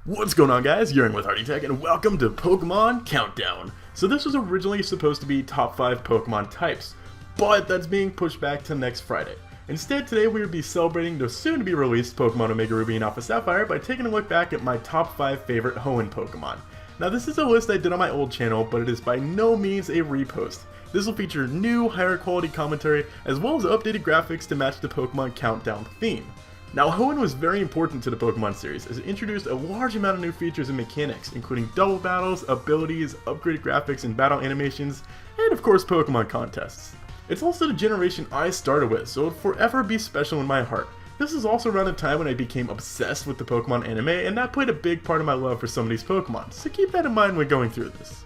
What's going on, guys? You're in with Hardy Tech, and welcome to Pokemon Countdown. So this was originally supposed to be top 5 Pokemon types, but that's being pushed back to next Friday. Instead, today we will be celebrating the soon-to-be released Pokemon Omega Ruby and Alpha Sapphire by taking a look back at my top 5 favorite Hoenn Pokemon. Now this is a list I did on my old channel, but it is by no means a repost. This will feature new, higher quality commentary, as well as updated graphics to match the Pokemon Countdown theme. Now, Hoenn was very important to the Pokemon series, as it introduced a large amount of new features and mechanics, including double battles, abilities, upgraded graphics and battle animations, and of course Pokemon contests. It's also the generation I started with, so it'll forever be special in my heart. This is also around the time when I became obsessed with the Pokemon anime, and that played a big part of my love for some of these Pokemon, so keep that in mind when going through this.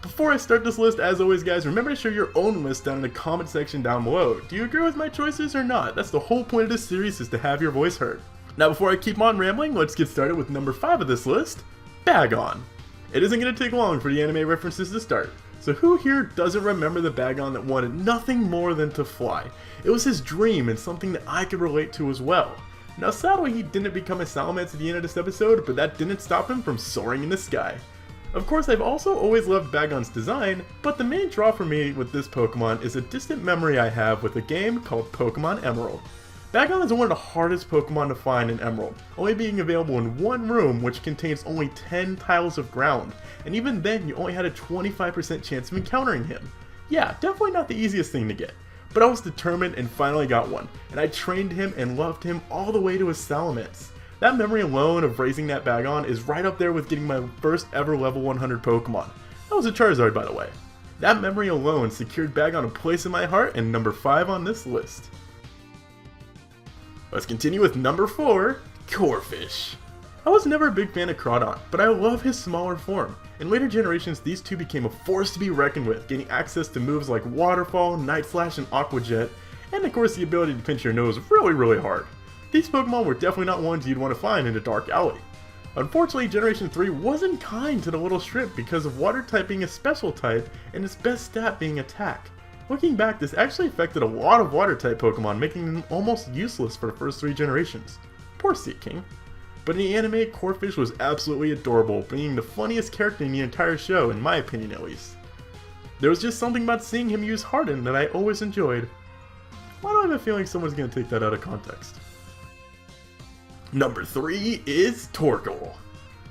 Before I start this list, as always guys, remember to share your own list down in the comment section down below. Do you agree with my choices or not? That's the whole point of this series, is to have your voice heard. Now before I keep on rambling, let's get started with number 5 of this list, Bagon. It isn't going to take long for the anime references to start. So who here doesn't remember the Bagon that wanted nothing more than to fly? It was his dream and something that I could relate to as well. Now sadly he didn't become a Salamence at the end of this episode, but that didn't stop him from soaring in the sky. Of course, I've also always loved Bagon's design, but the main draw for me with this Pokemon is a distant memory I have with a game called Pokemon Emerald. Bagon is one of the hardest Pokemon to find in Emerald, only being available in one room which contains only 10 tiles of ground, and even then you only had a 25% chance of encountering him. Yeah, definitely not the easiest thing to get, but I was determined and finally got one, and I trained him and loved him all the way to his Salamence. That memory alone of raising that Bagon is right up there with getting my first ever level 100 Pokemon. That was a Charizard, by the way. That memory alone secured Bagon a place in my heart and number 5 on this list. Let's continue with number 4, Corphish. I was never a big fan of Crawdon, but I love his smaller form. In later generations, these two became a force to be reckoned with, getting access to moves like Waterfall, Night Slash, and Aqua Jet, and of course the ability to pinch your nose really hard. These Pokemon were definitely not ones you'd want to find in a dark alley. Unfortunately, Generation 3 wasn't kind to the little shrimp because of Water type being a special type and its best stat being Attack. Looking back, this actually affected a lot of Water type Pokemon, making them almost useless for the first 3 generations. Poor Sea King. But in the anime, Corphish was absolutely adorable, being the funniest character in the entire show, in my opinion at least. There was just something about seeing him use Harden that I always enjoyed. Why do I have a feeling someone's going to take that out of context? Number 3 is Torkoal.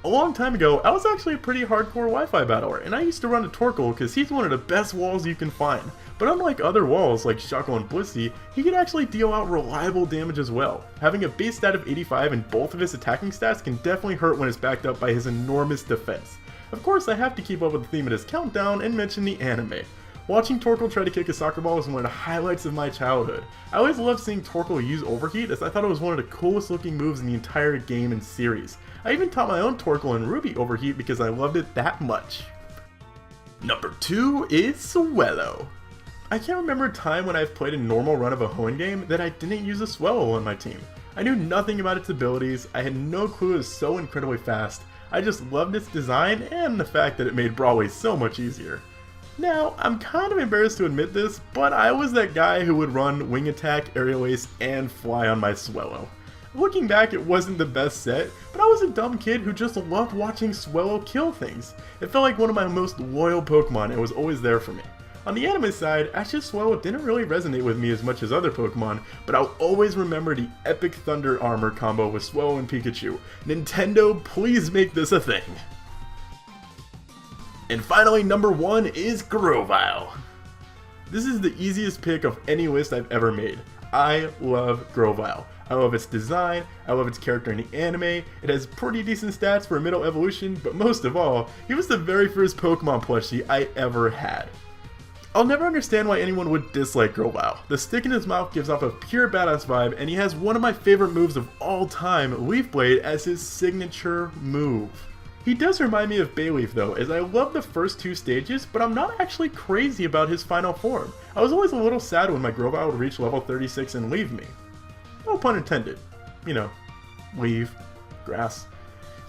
A long time ago, I was actually a pretty hardcore Wi-Fi battler, and I used to run a Torkoal because he's one of the best walls you can find. But unlike other walls like Shackle and Blissey, he can actually deal out reliable damage as well. Having a base stat of 85 and both of his attacking stats can definitely hurt when it's backed up by his enormous defense. Of course, I have to keep up with the theme of this countdown and mention the anime. Watching Torkoal try to kick a soccer ball was one of the highlights of my childhood. I always loved seeing Torkoal use Overheat, as I thought it was one of the coolest looking moves in the entire game and series. I even taught my own Torkoal in Ruby Overheat because I loved it that much. Number 2 is Swellow. I can't remember a time when I've played a normal run of a Hoenn game that I didn't use a Swellow on my team. I knew nothing about its abilities, I had no clue it was so incredibly fast, I just loved its design and the fact that it made Brawley so much easier. Now, I'm kind of embarrassed to admit this, but I was that guy who would run Wing Attack, Aerial Ace, and Fly on my Swellow. Looking back, it wasn't the best set, but I was a dumb kid who just loved watching Swellow kill things. It felt like one of my most loyal Pokemon and was always there for me. On the anime side, actually Swellow didn't really resonate with me as much as other Pokemon, but I'll always remember the epic Thunder Armor combo with Swellow and Pikachu. Nintendo, please make this a thing. And finally, number 1 is Grovyle. This is the easiest pick of any list I've ever made. I love Grovyle. I love its design, I love its character in the anime, it has pretty decent stats for a middle evolution, but most of all, he was the very first Pokemon plushie I ever had. I'll never understand why anyone would dislike Grovyle. The stick in his mouth gives off a pure badass vibe, and he has one of my favorite moves of all time, Leaf Blade, as his signature move. He does remind me of Bayleaf though, as I love the first 2 stages, but I'm not actually crazy about his final form. I was always a little sad when my Grovyle would reach level 36 and leave me. No pun intended. You know, leave, grass.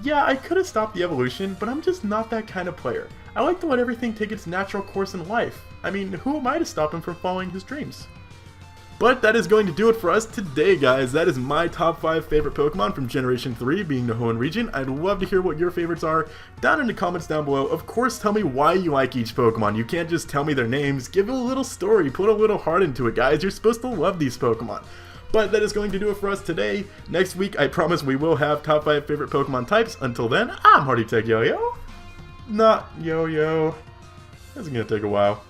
Yeah, I could have stopped the evolution, but I'm just not that kind of player. I like to let everything take its natural course in life. I mean, who am I to stop him from following his dreams? But that is going to do it for us today, guys. That is my top 5 favorite Pokemon from Generation 3, being the Hoenn region. I'd love to hear what your favorites are down in the comments down below. Of course, tell me why you like each Pokemon. You can't just tell me their names. Give it a little story. Put a little heart into it, guys. You're supposed to love these Pokemon. But that is going to do it for us today. Next week, I promise we will have top 5 favorite Pokemon types. Until then, I'm Hardy Tech Yo-Yo. Not Yo-Yo. This is going to take a while.